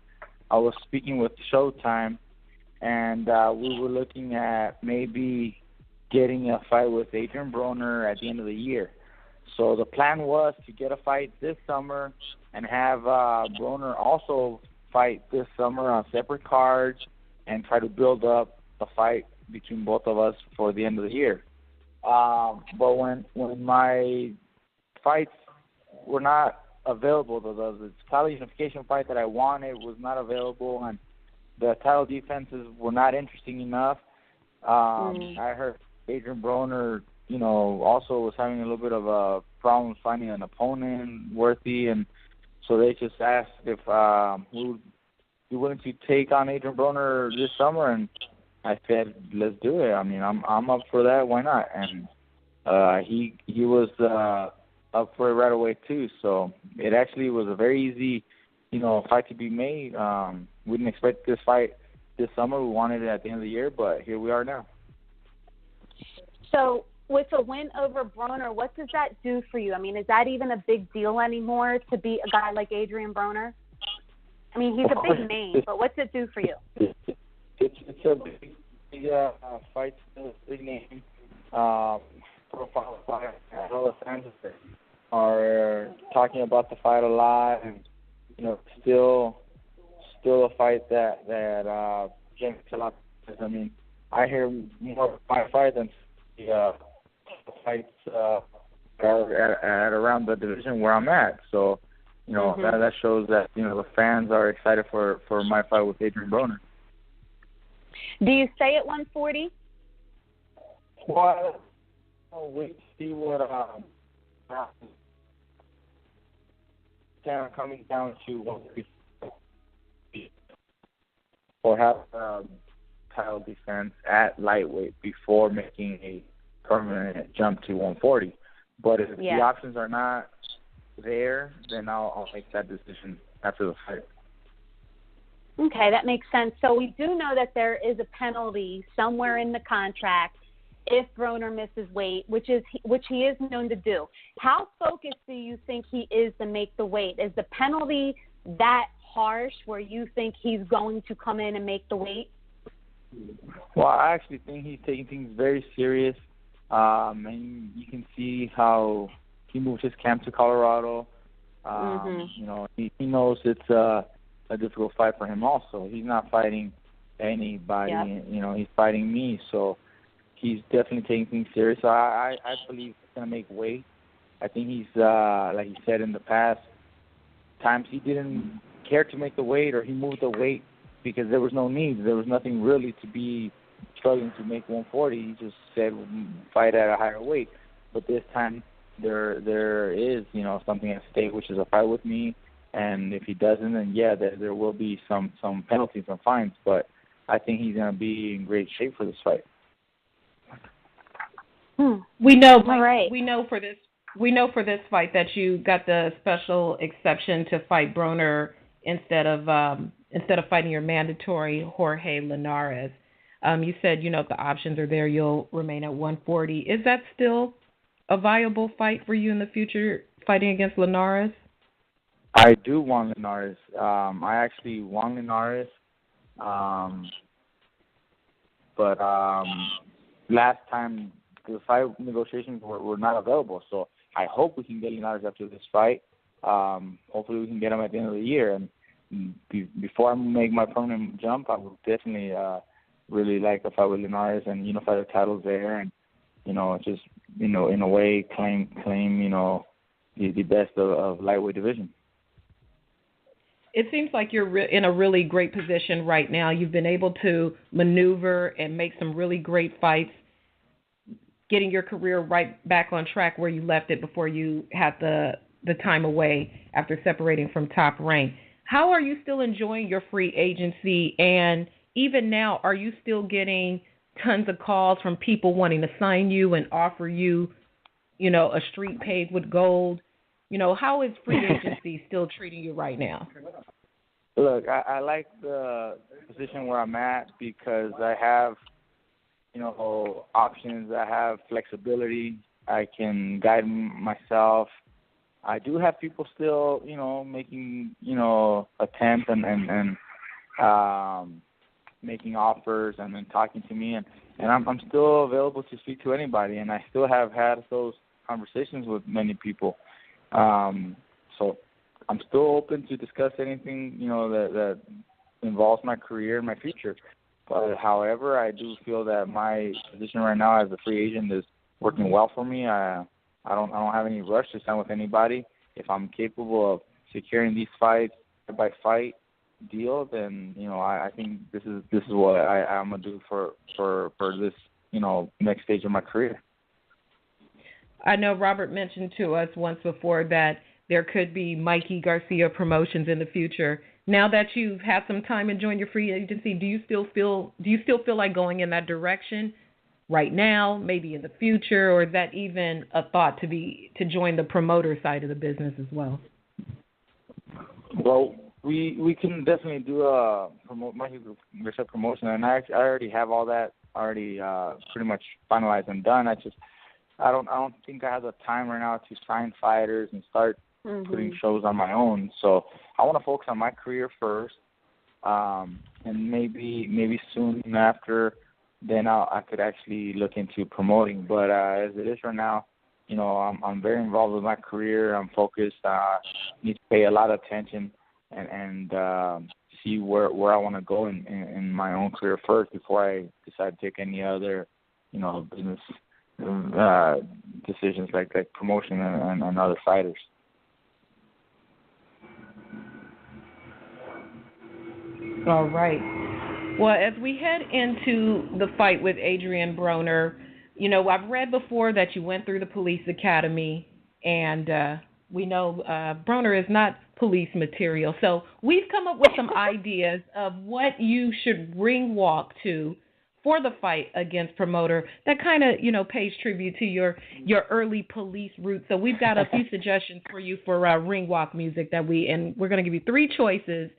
I was speaking with Showtime, and we were looking at maybe getting a fight with Adrien Broner at the end of the year. So the plan was to get a fight this summer and have Broner also fight this summer on separate cards and try to build up a fight between both of us for the end of the year. But when my fights were not available, the title unification fight that I wanted was not available, and the title defenses were not interesting enough. I heard Adrien Broner, you know, also was having a little bit of a problem finding an opponent worthy, and so they just asked if we would be willing to take on Adrien Broner this summer, and I said, let's do it. I mean, I'm up for that. Why not? And he was up for it right away too. So it actually was a very easy, fight to be made. We didn't expect this fight this summer. We wanted it at the end of the year, but here we are now. So with a win over Broner, what does that do for you? I mean, is that even a big deal anymore to beat a guy like Adrien Broner? I mean, he's a big name, but what's it do for you? It's a big fight, still a big name. Profile fight. All the fans are talking about the fight a lot, and still a fight that generates a lot. I mean, I hear more my fight than the fights at around the division where I'm at. So, that shows that the fans are excited for my fight with Adrien Broner. Do you stay at 140? Well, I'll wait to see what happens. Coming down to 130 or have title defense at lightweight before making a permanent jump to 140. But if the options are not there, then I'll make that decision after the fight. Okay, that makes sense. So we do know that there is a penalty somewhere in the contract if Broner misses weight, which he is known to do. How focused do you think he is to make the weight? Is the penalty that harsh where you think he's going to come in and make the weight? Well, I actually think he's taking things very serious. And you can see how he moved his camp to Colorado. He knows it's a difficult fight for him also. He's not fighting anybody. Yep. He's fighting me. So he's definitely taking things serious. So I believe he's going to make weight. I think he's, like he said in the past, times he didn't care to make the weight or he moved the weight because there was no need. There was nothing really to be struggling to make 140. He just said fight at a higher weight. But this time there is, something at stake, which is a fight with me. And if he doesn't, then there will be some penalties and fines. But I think he's going to be in great shape for this fight. We know, all right. We know for this fight that you got the special exception to fight Broner instead of fighting your mandatory Jorge Linares. You said if the options are there, you'll remain at 140. Is that still a viable fight for you in the future, fighting against Linares? I do want Linares. I actually want Linares, but last time the fight negotiations were not available. So I hope we can get Linares after this fight. Hopefully we can get him at the end of the year. And before I make my permanent jump, I would definitely really like a fight with Linares and unify the titles there, and just in a way claim the best of lightweight division. It seems like you're in a really great position right now. You've been able to maneuver and make some really great fights, getting your career right back on track where you left it before you had the time away after separating from Top Rank. How are you still enjoying your free agency? And even now, are you still getting tons of calls from people wanting to sign you and offer you, a street paved with gold? How is free agency still treating you right now? Look, I like the position where I'm at because I have, options. I have flexibility. I can guide myself. I do have people still, making, attempts and making offers and then talking to me. And I'm still available to speak to anybody. And I still have had those conversations with many people. So I'm still open to discuss anything, that involves my career and my future. But however, I do feel that my position right now as a free agent is working well for me. I don't have any rush to sign with anybody. If I'm capable of securing these fights by fight deal, then I think this is what I'm gonna do for this next stage of my career. I know Robert mentioned to us once before that there could be Mikey Garcia promotions in the future. Now that you've had some time enjoying your free agency, do you still feel like going in that direction right now, maybe in the future, or is that even a thought to join the promoter side of the business as well? Well, we can definitely do a promotion, and I already have all that already pretty much finalized and done. I don't think I have the time right now to sign fighters and start putting shows on my own. So I want to focus on my career first, and maybe soon after, then I could actually look into promoting. But as it is right now, you know, I'm very involved with my career. I'm focused. Need to pay a lot of attention and see where I want to go in my own career first before I decide to take any other, you know, business decisions like promotion and other fighters. All right. Well, as we head into the fight with Adrien Broner, you know, I've read before that you went through the police academy, and we know Broner is not police material. So we've come up with some ideas of what you should ring walk to for the fight against promoter that kind of, you know, pays tribute to your early police roots. So we've got a few suggestions for you for ring walk music and we're going to give you 3 choices,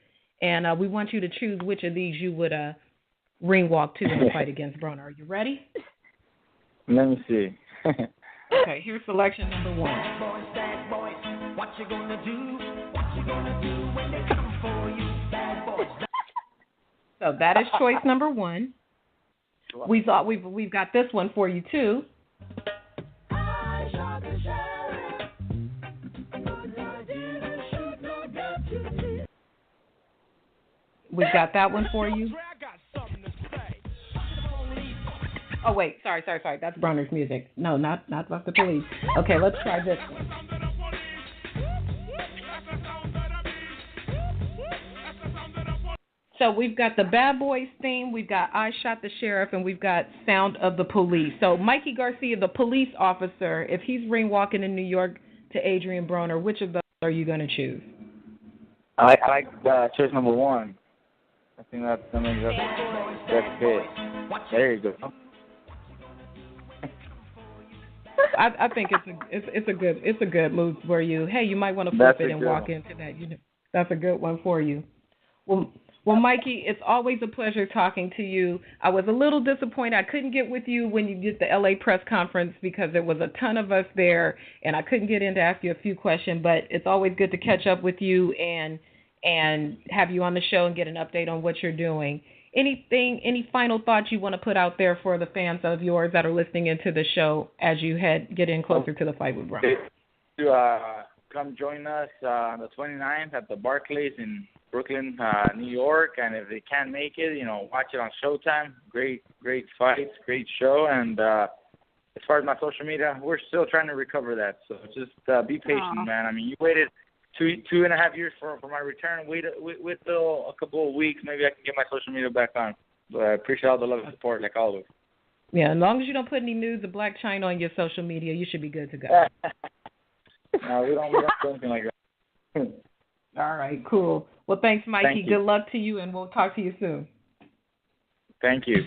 and we want you to choose which of these you would ring walk to in the fight against Broner. Are you ready? Let me see. Okay, here's selection number 1. Bad boys, what you gonna do? What you gonna do when they come for you, bad boys? So that is choice number 1. We thought we've got this one for you too. We got that one for you. Oh wait, sorry. That's Broner's music. No, not about the police. Okay, let's try this one. So we've got the Bad Boys theme, we've got I Shot the Sheriff, and we've got Sound of the Police. So Mikey Garcia, the police officer, if he's ring walking in New York to Adrien Broner, which of those are you going to choose? I like choice number 1. I think that's it. There you go. I think it's a good move for you. Hey, you might want to flip it and walk into that. You know, that's a good one for you. Well, Mikey, it's always a pleasure talking to you. I was a little disappointed I couldn't get with you when you did the LA press conference because there was a ton of us there, and I couldn't get in to ask you a few questions. But it's always good to catch up with you and have you on the show and get an update on what you're doing. Any final thoughts you want to put out there for the fans of yours that are listening into the show as you get in closer to the fight with Broner? To come join us on the 29th at the Barclays in Brooklyn, New York, and if they can't make it, you know, watch it on Showtime. Great fights, great show, and as far as my social media, we're still trying to recover that. So just be patient, man. I mean, you waited 2.5 years for my return. Wait till a couple of weeks, maybe I can get my social media back on. But I appreciate all the love and support, like always. Yeah, as long as you don't put any nudes of Black China on your social media, you should be good to go. No, we don't do anything like that. All right, cool. Well, thanks, Mikey. Thank you. Good luck to you, and we'll talk to you soon. Thank you.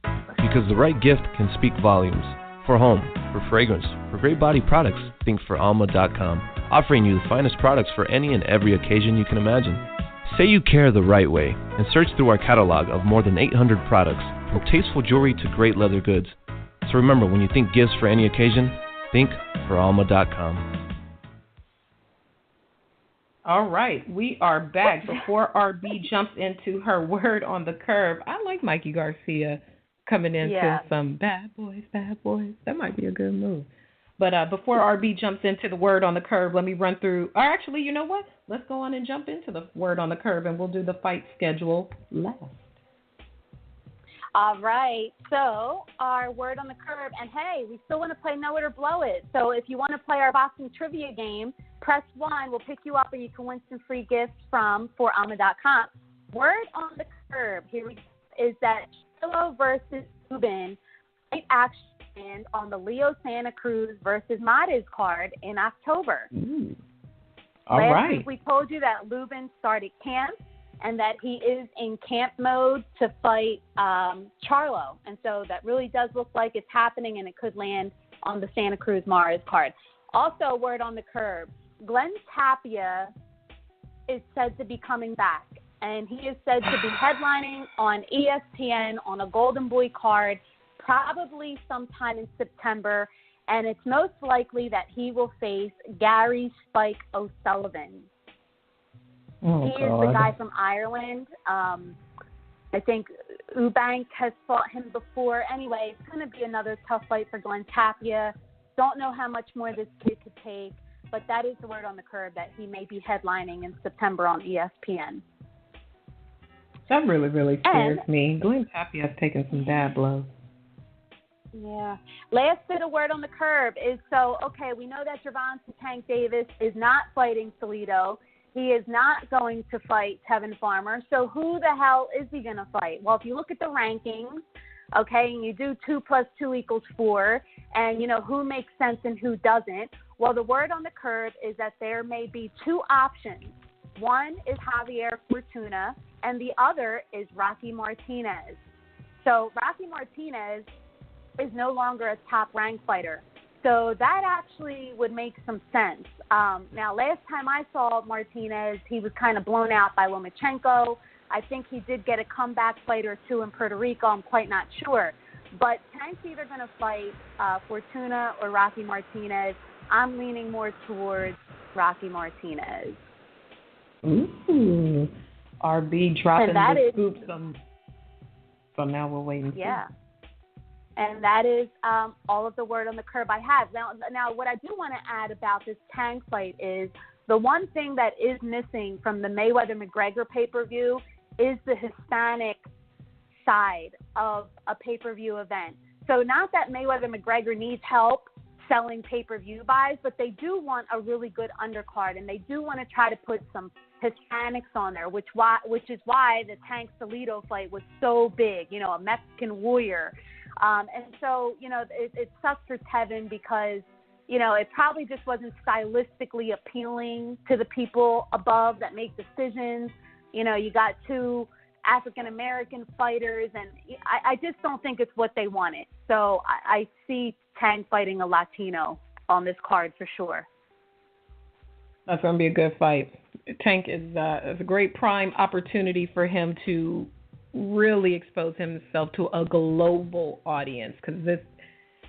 Because the right gift can speak volumes. For home, for fragrance, for great body products, think for Alma.com. Offering you the finest products for any and every occasion you can imagine. Say you care the right way and search through our catalog of more than 800 products, from tasteful jewelry to great leather goods. So remember, when you think gifts for any occasion, think for Alma.com. All right, we are back. Before RB jumps into her word on the curb, I like Mikey Garcia coming into some bad boys. That might be a good move. But before RB jumps into the word on the curb, let me run through. Or actually, you know what? Let's go on and jump into the word on the curb, and we'll do the fight schedule last. All right. So our word on the curb, and hey, we still want to play Know It or Blow It. So if you want to play our boxing trivia game, press 1. We'll pick you up, and you can win some free gifts from foralma.com. Word on the curb here is that Chilo versus Lubin fight action on the Leo Santa Cruz versus Mades card in October. All Last right. week we told you that Lubin started camp, and that he is in camp mode to fight Charlo. And so that really does look like it's happening, and it could land on the Santa Cruz Mars card. Also, word on the curb, Glenn Tapia is said to be coming back, and he is said to be headlining on ESPN on a Golden Boy card probably sometime in September, and it's most likely that he will face Gary Spike O'Sullivan. Oh, he is the guy from Ireland. I think Eubank has fought him before. Anyway, it's going to be another tough fight for Glenn Tapia. Don't know how much more this kid could take, but that is the word on the curb that he may be headlining in September on ESPN. That really, really scares me. Glenn Tapia has taken some bad blows. Yeah. Last bit of word on the curb is, we know that Gervonta Tank Davis is not fighting Salido. He is not going to fight Tevin Farmer. So who the hell is he going to fight? Well, if you look at the rankings, and you do 2 + 2 = 4, and you know who makes sense and who doesn't, well, the word on the curb is that there may be 2 options. One is Javier Fortuna, and the other is Rocky Martinez. So Rocky Martinez is no longer a top-ranked fighter. So that actually would make some sense. Now, last time I saw Martinez, he was kind of blown out by Lomachenko. I think he did get a comeback fight or 2 in Puerto Rico. I'm quite not sure. But Tank's either going to fight Fortuna or Rocky Martinez. I'm leaning more towards Rocky Martinez. Ooh. RB dropping the scoop. So now we're waiting. Yeah. And that is all of the word on the curb I have. Now, what I do want to add about this Tank fight is the one thing that is missing from the Mayweather-McGregor pay-per-view is the Hispanic side of a pay-per-view event. So not that Mayweather-McGregor needs help selling pay-per-view buys, but they do want a really good undercard, and they do want to try to put some Hispanics on there, which is why the Tank Salido fight was so big, a Mexican warrior. And so, it sucks for Tevin because, it probably just wasn't stylistically appealing to the people above that make decisions. You got 2 African-American fighters, and I just don't think it's what they wanted. So I see Tank fighting a Latino on this card for sure. That's going to be a good fight. Tank is a great prime opportunity for him to really expose himself to a global audience, because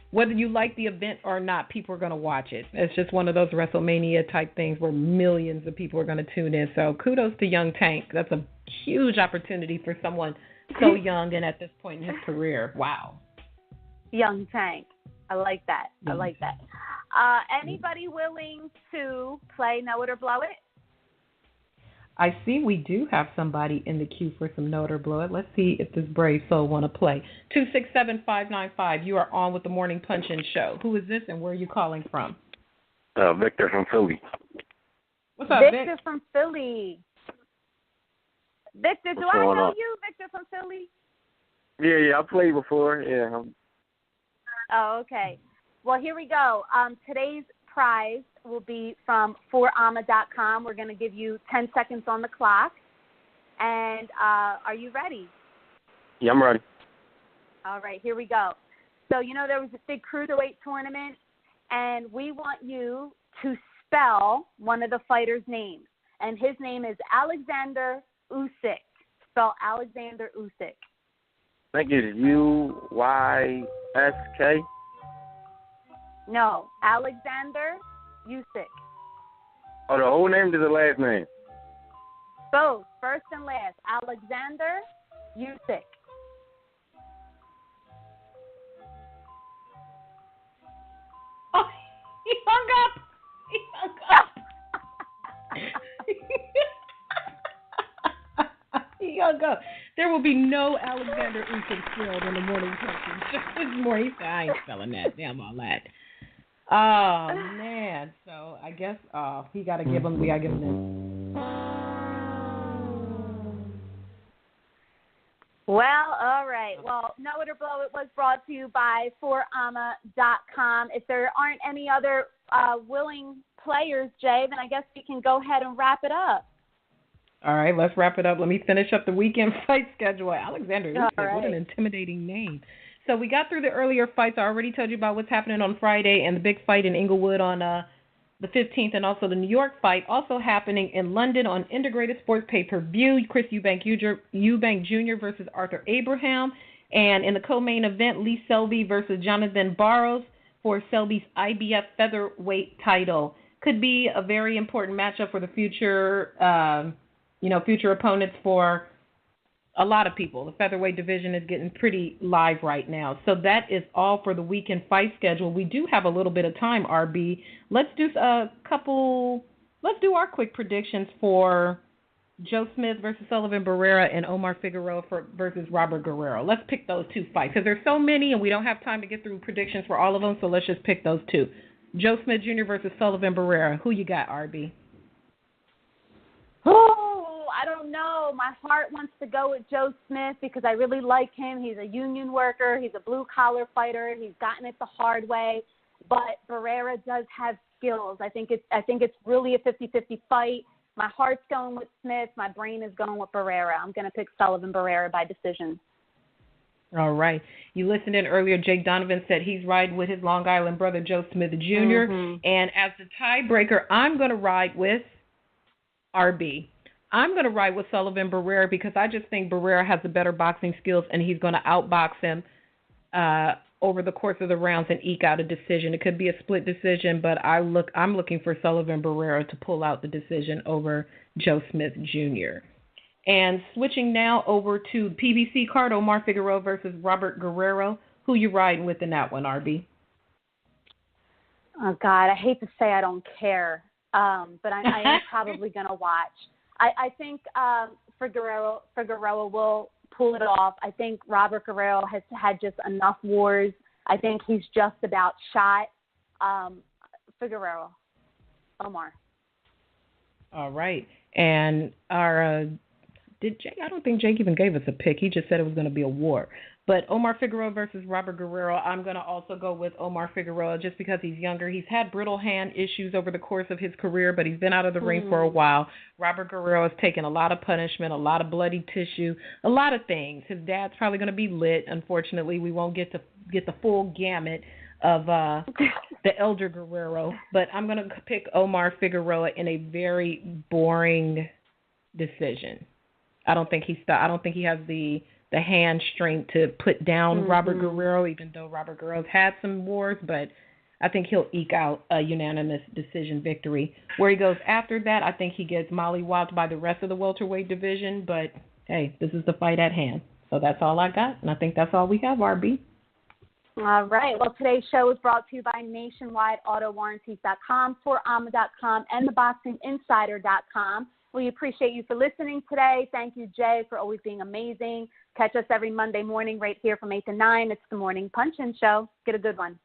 whether you like the event or not, people are going to watch it. It's just one of those WrestleMania type things where millions of people are going to tune in. So kudos to young Tank. That's a huge opportunity for someone so young and at this point in his career. Wow. Young Tank. I like that. Anybody willing to play Know It or Blow It? I see we do have somebody in the queue for some Know It or Blow It. Let's see if this brave soul want to play. 267-595. You are on with the Morning Punch-In Show. Who is this and where are you calling from? Victor from Philly. What's up, Victor Vic? from Philly. Victor, do I know you, Victor from Philly? Yeah, I played before. Yeah. Oh, okay. Well, here we go. Today's prize will be from forama.com. We're going to give you 10 seconds on the clock. And are you ready? Yeah, I'm ready. All right, here we go. So, there was a big cruiserweight tournament, and we want you to spell one of the fighters' names. And his name is Alexander Usyk. Spell Alexander Usyk. I think it's Uysk. No, Alexander Usyk. Oh, the whole name to the last name? Both, first and last. Alexander Usyk. Oh, he hung up. He hung up. There will be no Alexander Usyk spelled in the Morning Punch-In this morning. He said, I ain't spelling that. Damn all that. Oh, man. So I guess we got to give him this. Well, all right. Well, Know It or Blow It was brought to you by forama.com. If there aren't any other willing players, Jay, then I guess we can go ahead and wrap it up. All right, let's wrap it up. Let me finish up the weekend fight schedule. Alexander Usyk, Right. what an intimidating name. So we got through the earlier fights. I already told you about what's happening on Friday and the big fight in Inglewood on the 15th, and also the New York fight also happening in London on Integrated Sports Pay-Per-View. Chris Eubank Jr. versus Arthur Abraham. And in the co-main event, Lee Selby versus Jonathan Barros for Selby's IBF featherweight title. Could be a very important matchup for the future, future opponents for a lot of people. The featherweight division is getting pretty live right now. So that is all for the weekend fight schedule. We do have a little bit of time, RB. Let's do our quick predictions for Joe Smith versus Sullivan Barrera and Omar Figueroa versus Robert Guerrero. Let's pick those two fights because there's so many and we don't have time to get through predictions for all of them, so let's just pick those two. Joe Smith Jr. versus Sullivan Barrera. Who you got, RB? Oh, I don't know. My heart wants to go with Joe Smith because I really like him. He's a union worker. He's a blue-collar fighter. He's gotten it the hard way. But Barrera does have skills. I think it's really a 50-50 fight. My heart's going with Smith. My brain is going with Barrera. I'm going to pick Sullivan Barrera by decision. All right. You listened in earlier. Jake Donovan said he's riding with his Long Island brother, Joe Smith Jr. Mm-hmm. And as the tiebreaker, I'm going to ride with RB. I'm going to ride with Sullivan Barrera because I just think Barrera has the better boxing skills and he's going to outbox him over the course of the rounds and eke out a decision. It could be a split decision, but I'm looking for Sullivan Barrera to pull out the decision over Joe Smith Jr. And switching now over to the PBC card, Omar Figueroa versus Robert Guerrero. Who you riding with in that one, RB? Oh, God, I hate to say I don't care, but I am probably going to watch. I think Figueroa will pull it off. I think Robert Guerrero has had just enough wars. I think he's just about shot. Figueroa, Omar. All right. And our did Jake? I don't think Jake even gave us a pick. He just said it was going to be a war. But Omar Figueroa versus Robert Guerrero, I'm going to also go with Omar Figueroa just because he's younger. He's had brittle hand issues over the course of his career, but he's been out of the ring for a while. Robert Guerrero has taken a lot of punishment, a lot of bloody tissue, a lot of things. His dad's probably going to be lit. Unfortunately, we won't get the full gamut of the elder Guerrero. But I'm going to pick Omar Figueroa in a very boring decision. I don't think he has the hand strength to put down Robert Guerrero, even though Robert Guerrero's had some wars, but I think he'll eke out a unanimous decision victory. Where he goes after that, I think he gets mollywopped by the rest of the welterweight division, but hey, this is the fight at hand. So that's all I got, and I think that's all we have, RB. All right. Well, today's show is brought to you by NationwideAutoWarranties.com, ForAma.com, and TheBoxingInsider.com. We appreciate you for listening today. Thank you, Jay, for always being amazing. Catch us every Monday morning right here from 8 to 9. It's the Morning Punch-In Show. Get a good one.